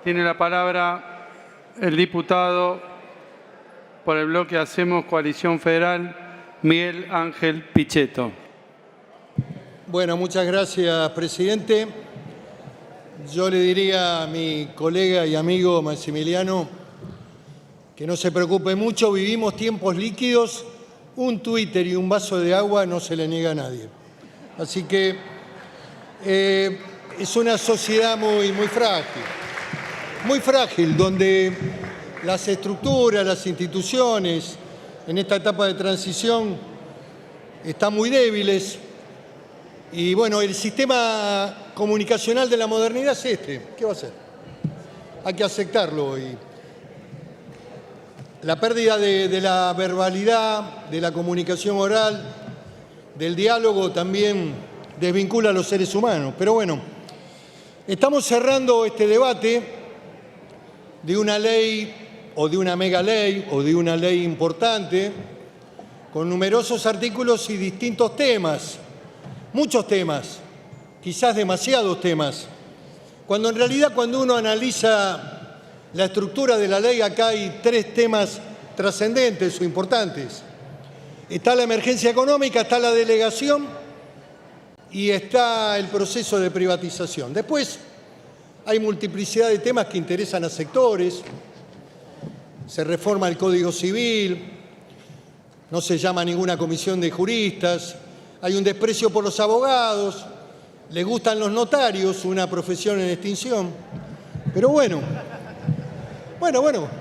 Tiene la palabra el diputado por el bloque Hacemos Coalición Federal, Miguel Ángel Pichetto. Bueno, muchas gracias, presidente. Yo le diría a mi colega y amigo Maximiliano que no se preocupe mucho, vivimos tiempos líquidos, un Twitter y un vaso de agua no se le niega a nadie. Así que es una sociedad muy frágil, donde las estructuras, las instituciones en esta etapa de transición están muy débiles. Y bueno, el sistema comunicacional de la modernidad es este. ¿Qué va a hacer? Hay que aceptarlo. Y la pérdida de la verbalidad, de la comunicación oral, del diálogo también desvincula a los seres humanos. Pero bueno, estamos cerrando este debate de una ley o de una mega ley o de una ley importante con numerosos artículos y distintos temas. Muchos temas, quizás demasiados temas, cuando en realidad cuando uno analiza la estructura de la ley, acá hay tres temas trascendentes o importantes. Está la emergencia económica, está la delegación y está el proceso de privatización. Después hay multiplicidad de temas que interesan a sectores, se reforma el Código Civil, no se llama ninguna comisión de juristas, hay un desprecio por los abogados, les gustan los notarios, una profesión en extinción. Pero bueno,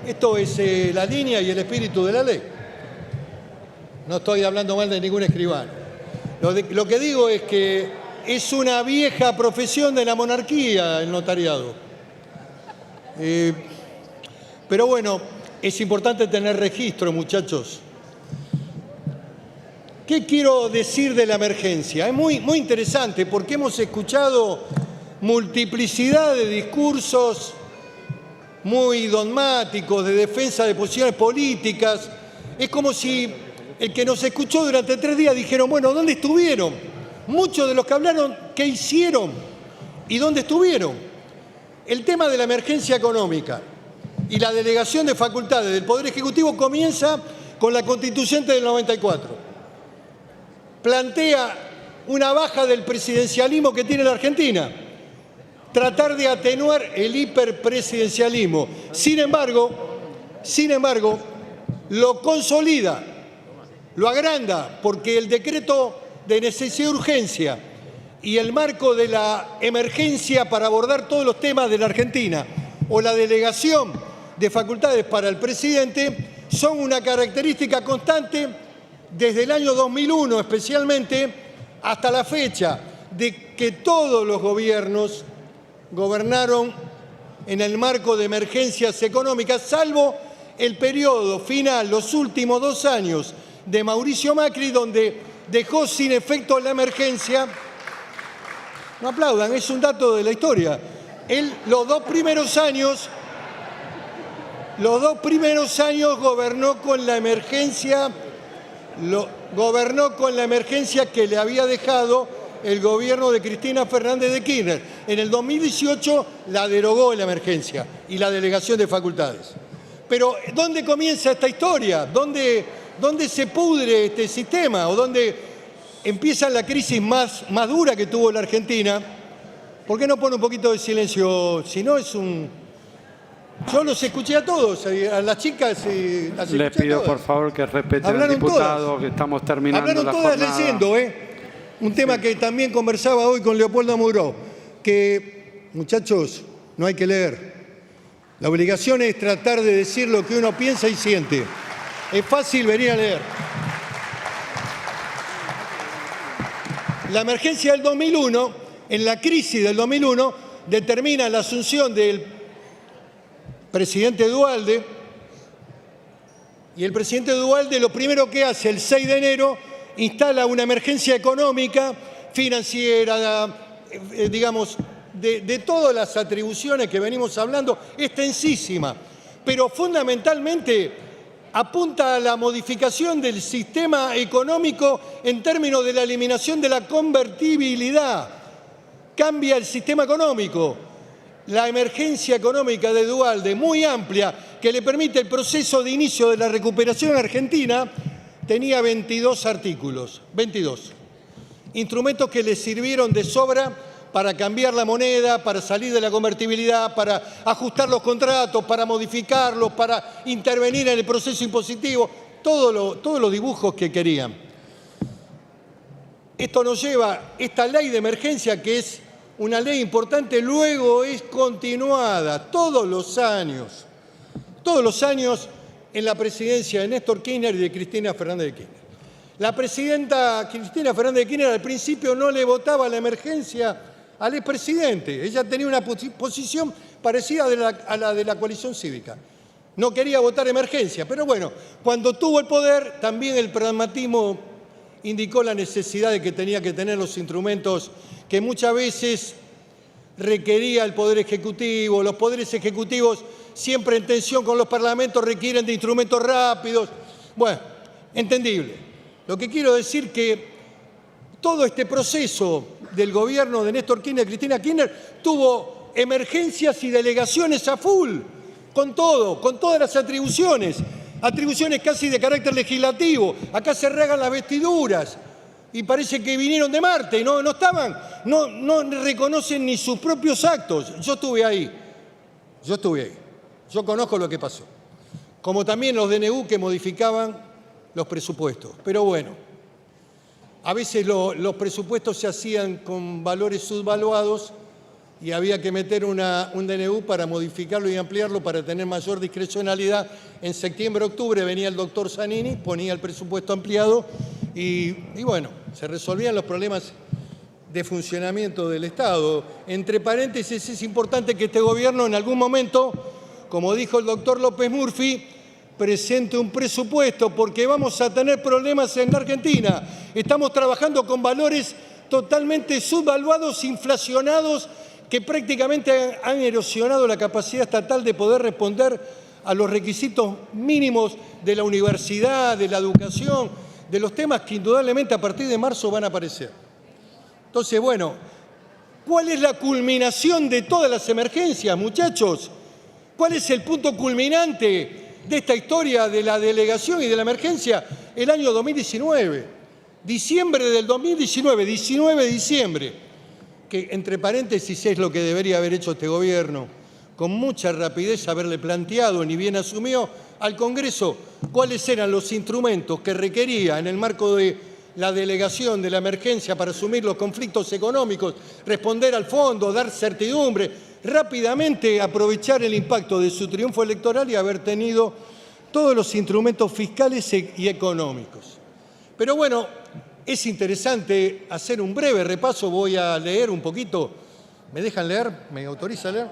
esto es la línea y el espíritu de la ley. No estoy hablando mal de ningún escribano. Lo que digo es que es una vieja profesión de la monarquía el notariado. Pero bueno, es importante tener registro, muchachos. ¿Qué quiero decir de la emergencia? Es muy interesante porque hemos escuchado multiplicidad de discursos muy dogmáticos, de defensa de posiciones políticas. Es como si el que nos escuchó durante 3 días dijeron, bueno, ¿dónde estuvieron? Muchos de los que hablaron, ¿qué hicieron? ¿Y dónde estuvieron? El tema de la emergencia económica y la delegación de facultades del Poder Ejecutivo comienza con la Constituyente del 94. Plantea una baja del presidencialismo que tiene la Argentina, tratar de atenuar el hiperpresidencialismo. Sin embargo, lo consolida, lo agranda, porque el decreto de necesidad y urgencia y el marco de la emergencia para abordar todos los temas de la Argentina o la delegación de facultades para el presidente son una característica constante desde el año 2001 especialmente hasta la fecha, de que todos los gobiernos gobernaron en el marco de emergencias económicas, salvo el periodo final, los últimos 2 años de Mauricio Macri, donde dejó sin efecto la emergencia. No aplaudan, es un dato de la historia. Los dos primeros años gobernó con la emergencia. Gobernó con la emergencia que le había dejado el gobierno de Cristina Fernández de Kirchner. En el 2018 la derogó la emergencia y la delegación de facultades. Pero ¿dónde comienza esta historia? ¿Dónde se pudre este sistema? ¿O dónde empieza la crisis más dura que tuvo la Argentina? ¿Por qué no pone un poquito de silencio? Si no es un... Yo los escuché a todos, a las chicas las escuché. Les pido a todas. por favor que respeten al Hablaron diputado, todas. que estamos terminando Hablaron la todas jornada. leyendo, un tema que también conversaba hoy con Leopoldo Muró, que, muchachos, no hay que leer. La obligación es tratar de decir lo que uno piensa y siente. Es fácil venir a leer. La emergencia del 2001, en la crisis del 2001, determina la asunción del presidente Duhalde, y el presidente Duhalde lo primero que hace el 6 de enero instala una emergencia económica, financiera, digamos, de todas las atribuciones que venimos hablando, extensísima, pero fundamentalmente apunta a la modificación del sistema económico en términos de la eliminación de la convertibilidad. Cambia el sistema económico. la emergencia económica de Duhalde, muy amplia, que le permite el proceso de inicio de la recuperación argentina, tenía 22 artículos, 22. Instrumentos que le sirvieron de sobra para cambiar la moneda, para salir de la convertibilidad, para ajustar los contratos, para modificarlos, para intervenir en el proceso impositivo, todos los dibujos que querían. Esto nos lleva, esta ley de emergencia, que es una ley importante, luego es continuada todos los años en la presidencia de Néstor Kirchner y de Cristina Fernández de Kirchner. La presidenta Cristina Fernández de Kirchner al principio no le votaba la emergencia al expresidente. Ella tenía una posición parecida a la de la coalición cívica. No quería votar emergencia, pero bueno, cuando tuvo el poder, también el pragmatismo indicó la necesidad de que tenía que tener los instrumentos que muchas veces requería el Poder Ejecutivo. Los poderes ejecutivos, siempre en tensión con los parlamentos, requieren de instrumentos rápidos. Bueno, entendible. Lo que quiero decir que todo este proceso del gobierno de Néstor Kirchner y Cristina Kirchner tuvo emergencias y delegaciones a full, con todo, con todas las atribuciones casi de carácter legislativo. Acá se regan las vestiduras y parece que vinieron de Marte y no reconocen ni sus propios actos. Yo estuve ahí, yo conozco lo que pasó, como también los DNU que modificaban los presupuestos. Pero bueno, a veces los presupuestos se hacían con valores subvaluados y había que meter un DNU para modificarlo y ampliarlo para tener mayor discrecionalidad. En septiembre, octubre venía el doctor Zanini, ponía el presupuesto ampliado y bueno, se resolvían los problemas de funcionamiento del Estado. Entre paréntesis, es importante que este gobierno en algún momento, como dijo el doctor López Murphy, presente un presupuesto porque vamos a tener problemas en la Argentina. Estamos trabajando con valores totalmente subvaluados, inflacionados, que prácticamente han erosionado la capacidad estatal de poder responder a los requisitos mínimos de la universidad, de la educación, de los temas que indudablemente a partir de marzo van a aparecer. Entonces, bueno, ¿cuál es la culminación de todas las emergencias, muchachos? ¿Cuál es el punto culminante de esta historia de la delegación y de la emergencia? El año 2019, diciembre del 2019, 19 de diciembre, que entre paréntesis es lo que debería haber hecho este gobierno, con mucha rapidez haberle planteado, ni bien asumió, al Congreso cuáles eran los instrumentos que requería en el marco de la delegación de la emergencia para asumir los conflictos económicos, responder al fondo, dar certidumbre, rápidamente aprovechar el impacto de su triunfo electoral y haber tenido todos los instrumentos fiscales y económicos. Pero bueno, es interesante hacer un breve repaso. Voy a leer un poquito. ¿Me dejan leer? ¿Me autoriza a leer?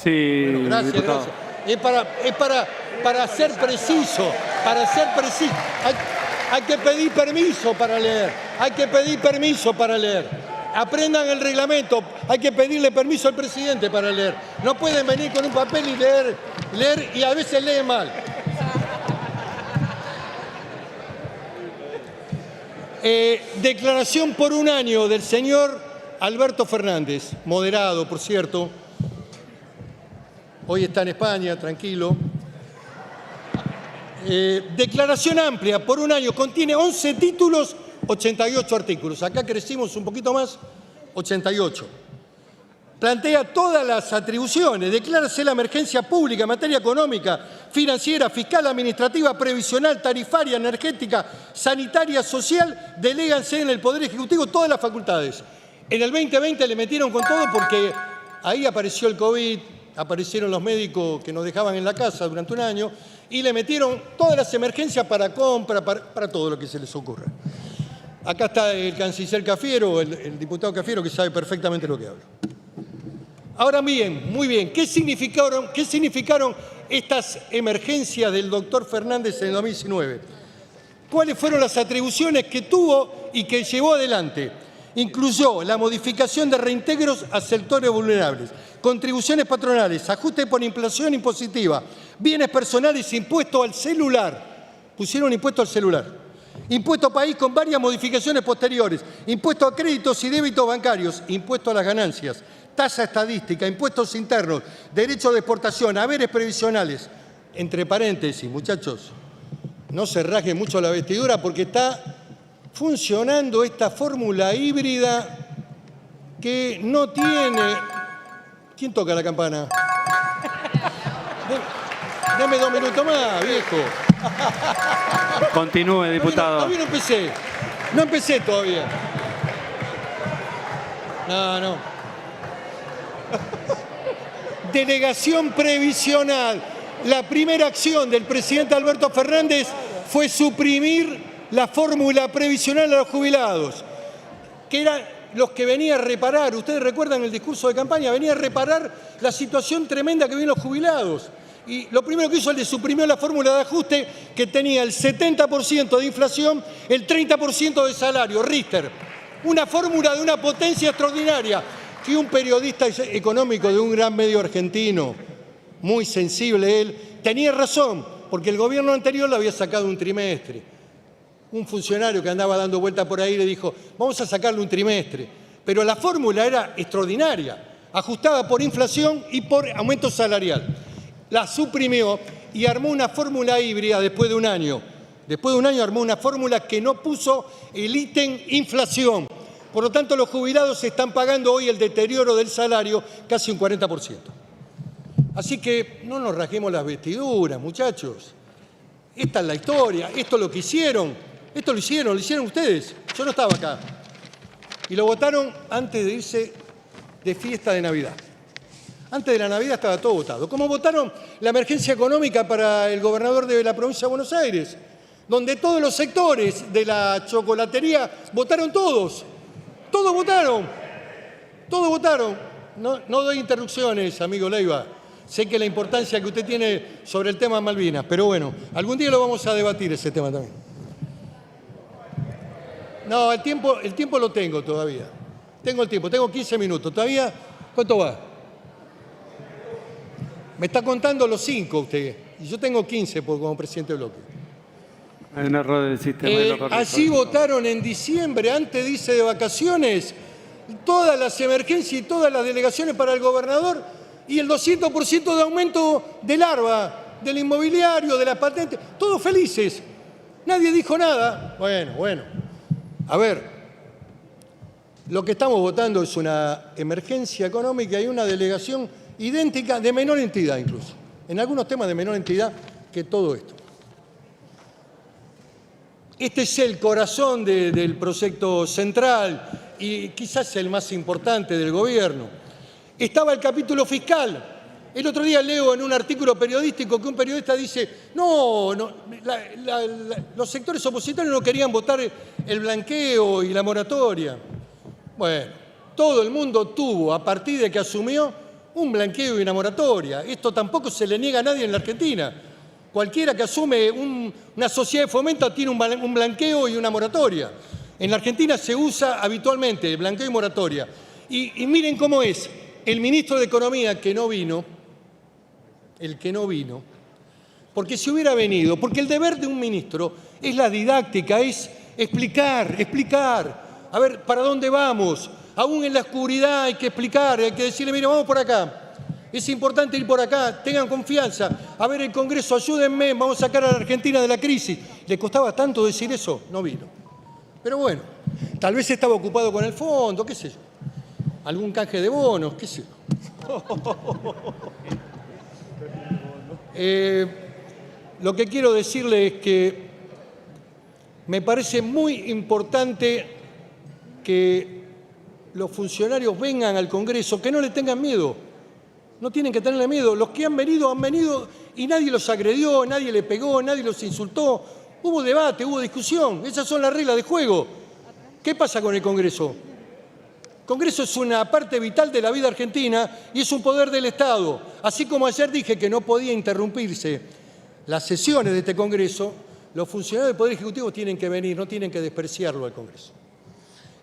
Sí, bueno, gracias, diputado. Gracias. Es para ser preciso, Hay que pedir permiso para leer. Aprendan el reglamento. Hay que pedirle permiso al presidente para leer. No pueden venir con un papel y leer y a veces leen mal. Declaración por un año del señor Alberto Fernández, moderado, por cierto. Hoy está en España, tranquilo. Declaración amplia por un año, contiene 11 títulos, 88 artículos. Acá crecimos un poquito más, 88. Plantea todas las atribuciones, declárase la emergencia pública en materia económica, financiera, fiscal, administrativa, previsional, tarifaria, energética, sanitaria, social, deléganse en el Poder Ejecutivo todas las facultades. En el 2020 le metieron con todo porque ahí apareció el COVID, aparecieron los médicos que nos dejaban en la casa durante un año y le metieron todas las emergencias para compra, para todo lo que se les ocurra. Acá está el canciller Cafiero, el diputado Cafiero, que sabe perfectamente lo que habla. Ahora bien, muy bien, ¿qué significaron estas emergencias del doctor Fernández en el 2019? ¿Cuáles fueron las atribuciones que tuvo y que llevó adelante? Incluyó la modificación de reintegros a sectores vulnerables, contribuciones patronales, ajuste por inflación impositiva, bienes personales, impuesto al celular. Pusieron impuesto al celular. Impuesto país con varias modificaciones posteriores. Impuesto a créditos y débitos bancarios. Impuesto a las ganancias. tasa estadística, impuestos internos, derechos de exportación, haberes previsionales. Entre paréntesis, muchachos, no se rasguen mucho la vestidura porque está funcionando esta fórmula híbrida que no tiene... ¿Quién toca la campana? Dame 2 minutos más, viejo. Continúe, diputado. Todavía no empecé. No empecé todavía. No. Delegación previsional. La primera acción del presidente Alberto Fernández fue suprimir la fórmula previsional a los jubilados, que eran los que venía a reparar. Ustedes recuerdan el discurso de campaña, venía a reparar la situación tremenda que viven los jubilados. Y lo primero que hizo, le suprimió la fórmula de ajuste que tenía el 70% de inflación, el 30% de salario, Richter. Una fórmula de una potencia extraordinaria que un periodista económico de un gran medio argentino, muy sensible él, tenía razón, porque el gobierno anterior le había sacado un trimestre. Un funcionario que andaba dando vuelta por ahí le dijo, vamos a sacarle un trimestre. Pero la fórmula era extraordinaria, ajustada por inflación y por aumento salarial. La suprimió y armó una fórmula híbrida después de un año. Después de un año armó una fórmula que no puso el ítem inflación. Por lo tanto, los jubilados están pagando hoy el deterioro del salario casi un 40%. Así que no nos rasguemos las vestiduras, muchachos. Esta es la historia, esto es lo que hicieron. Esto lo hicieron ustedes. Yo no estaba acá. Y lo votaron antes de irse de fiesta de Navidad. Antes de la Navidad estaba todo votado. Como votaron la emergencia económica para el gobernador de la provincia de Buenos Aires, donde todos los sectores de la chocolatería votaron todos. Todos votaron. Todos votaron. No doy interrupciones, amigo Leiva. Sé que la importancia que usted tiene sobre el tema Malvinas, pero bueno, algún día lo vamos a debatir ese tema también. No, el tiempo lo tengo todavía. Tengo el tiempo, tengo 15 minutos. ¿Todavía? ¿Cuánto va? Me está contando los 5 usted. Y yo tengo 15 como presidente de bloque. Hay un error del sistema. Así votaron en diciembre, antes de irse de vacaciones, todas las emergencias y todas las delegaciones para el gobernador y el 200% de aumento del ARBA, del inmobiliario, de las patentes. Todos felices. Nadie dijo nada. Bueno. A ver, lo que estamos votando es una emergencia económica y una delegación idéntica, de menor entidad incluso, en algunos temas de menor entidad que todo esto. Este es el corazón del proyecto central y quizás el más importante del gobierno. Estaba el capítulo fiscal. El otro día leo en un artículo periodístico que un periodista dice, los sectores opositores no querían votar el blanqueo y la moratoria. Bueno, todo el mundo tuvo, a partir de que asumió, un blanqueo y una moratoria. Esto tampoco se le niega a nadie en la Argentina. Cualquiera que asume una sociedad de fomento tiene un blanqueo y una moratoria. En la Argentina se usa habitualmente el blanqueo y moratoria. Y miren cómo es. El ministro de Economía, el que no vino, porque si hubiera venido, porque el deber de un ministro es la didáctica, es explicar. A ver, ¿para dónde vamos? Aún en la oscuridad hay que explicar, hay que decirle, mire, vamos por acá. Es importante ir por acá, tengan confianza. A ver, el Congreso, ayúdenme, vamos a sacar a la Argentina de la crisis. ¿Le costaba tanto decir eso? No vino. Pero bueno, tal vez estaba ocupado con el fondo, qué sé yo. Algún canje de bonos, qué sé yo. Lo que quiero decirle es que me parece muy importante que los funcionarios vengan al Congreso, que no le tengan miedo. No tienen que tenerle miedo. Los que han venido y nadie los agredió, nadie le pegó, nadie los insultó. Hubo debate, hubo discusión. Esas son las reglas de juego. ¿Qué pasa con el Congreso? El Congreso es una parte vital de la vida argentina y es un poder del Estado. Así como ayer dije que no podía interrumpirse las sesiones de este Congreso, los funcionarios del Poder Ejecutivo tienen que venir, no tienen que despreciarlo al Congreso.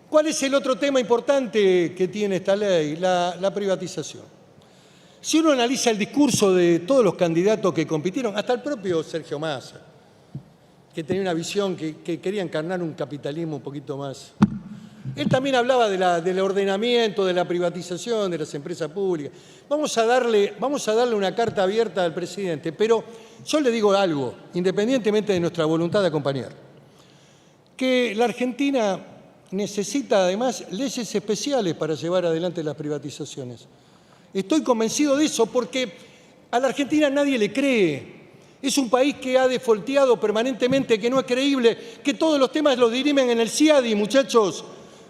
¿Cuál es el otro tema importante que tiene esta ley? La privatización. Si uno analiza el discurso de todos los candidatos que compitieron, hasta el propio Sergio Massa, que tenía una visión que quería encarnar un capitalismo un poquito más Él también hablaba del ordenamiento, de la privatización, de las empresas públicas. Vamos a darle una carta abierta al presidente, pero yo le digo algo, independientemente de nuestra voluntad de acompañar, que la Argentina necesita además leyes especiales para llevar adelante las privatizaciones. Estoy convencido de eso porque a la Argentina nadie le cree. Es un país que ha defolteado permanentemente, que no es creíble, que todos los temas los dirimen en el CIADI, muchachos,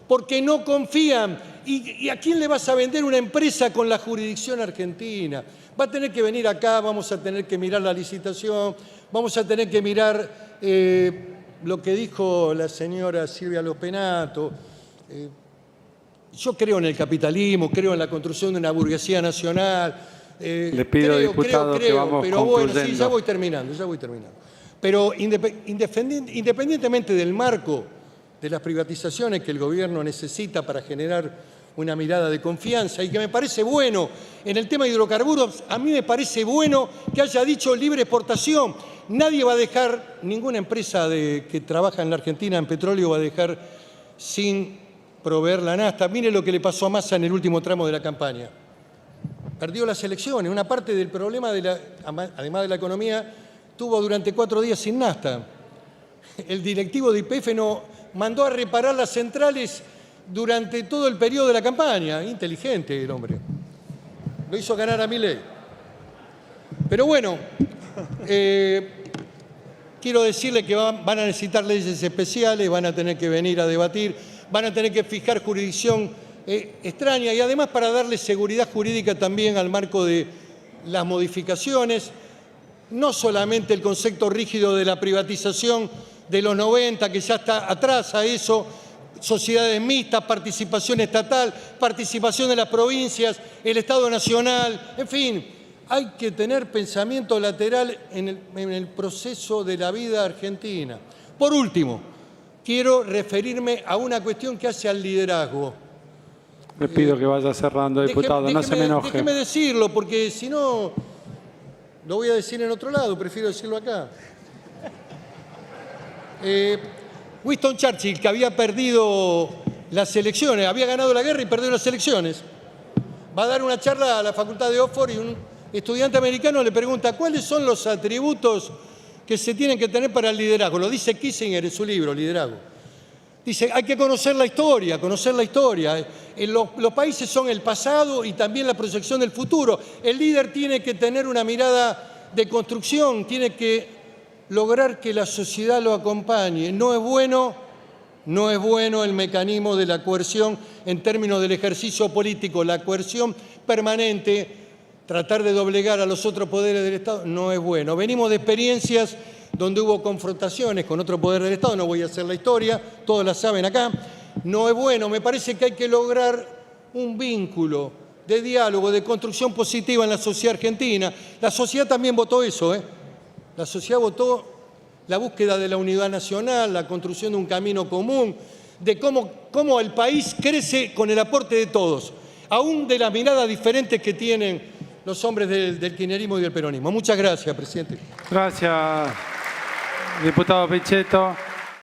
porque no confían. ¿Y a quién le vas a vender una empresa con la jurisdicción argentina? Va a tener que venir acá, vamos a tener que mirar la licitación, vamos a tener que mirar lo que dijo la señora Silvia Lopenato. Yo creo en el capitalismo, creo en la construcción de una burguesía nacional. Le pido, diputado, que vamos pero concluyendo. bueno, sí, ya voy terminando. Pero independientemente del marco de las privatizaciones que el gobierno necesita para generar una mirada de confianza y que me parece bueno, en el tema de hidrocarburos, a mí me parece bueno que haya dicho libre exportación. Nadie va a dejar, ninguna empresa que trabaja en la Argentina en petróleo va a dejar sin proveer la nafta. Mire lo que le pasó a Massa en el último tramo de la campaña. Perdió las elecciones. Una parte del problema, además de la economía, tuvo durante 4 días sin nafta. El directivo de YPF mandó a reparar las centrales durante todo el periodo de la campaña. Inteligente el hombre. Lo hizo ganar a Milei. Pero bueno, quiero decirle que van a necesitar leyes especiales, van a tener que venir a debatir, van a tener que fijar jurisdicción extraña y además para darle seguridad jurídica también al marco de las modificaciones, no solamente el concepto rígido de la privatización de los 90, que ya está atrás a eso, sociedades mixtas, participación estatal, participación de las provincias, el Estado Nacional, en fin, hay que tener pensamiento lateral en el proceso de la vida argentina. Por último, quiero referirme a una cuestión que hace al liderazgo. Le pido que vaya cerrando, diputado, no se me enoje. Déjeme decirlo, porque si no, lo voy a decir en otro lado, prefiero decirlo acá. Winston Churchill, que había perdido las elecciones, había ganado la guerra y perdió las elecciones, va a dar una charla a la Facultad de Oxford y un estudiante americano le pregunta ¿cuáles son los atributos que se tienen que tener para el liderazgo? Lo dice Kissinger en su libro, Liderazgo. Dice, hay que conocer la historia, Los países son el pasado y también la proyección del futuro. El líder tiene que tener una mirada de construcción, tiene que lograr que la sociedad lo acompañe. No es bueno el mecanismo de la coerción en términos del ejercicio político, la coerción permanente, tratar de doblegar a los otros poderes del Estado, no es bueno. Venimos de experiencias donde hubo confrontaciones con otro poder del Estado, no voy a hacer la historia, todos la saben acá, no es bueno. Me parece que hay que lograr un vínculo de diálogo, de construcción positiva en la sociedad argentina. La sociedad también votó eso, La sociedad votó la búsqueda de la unidad nacional, la construcción de un camino común, de cómo el país crece con el aporte de todos, aún de las miradas diferentes que tienen los hombres del kirchnerismo y del peronismo. Muchas gracias, presidente. Gracias, diputado Pichetto.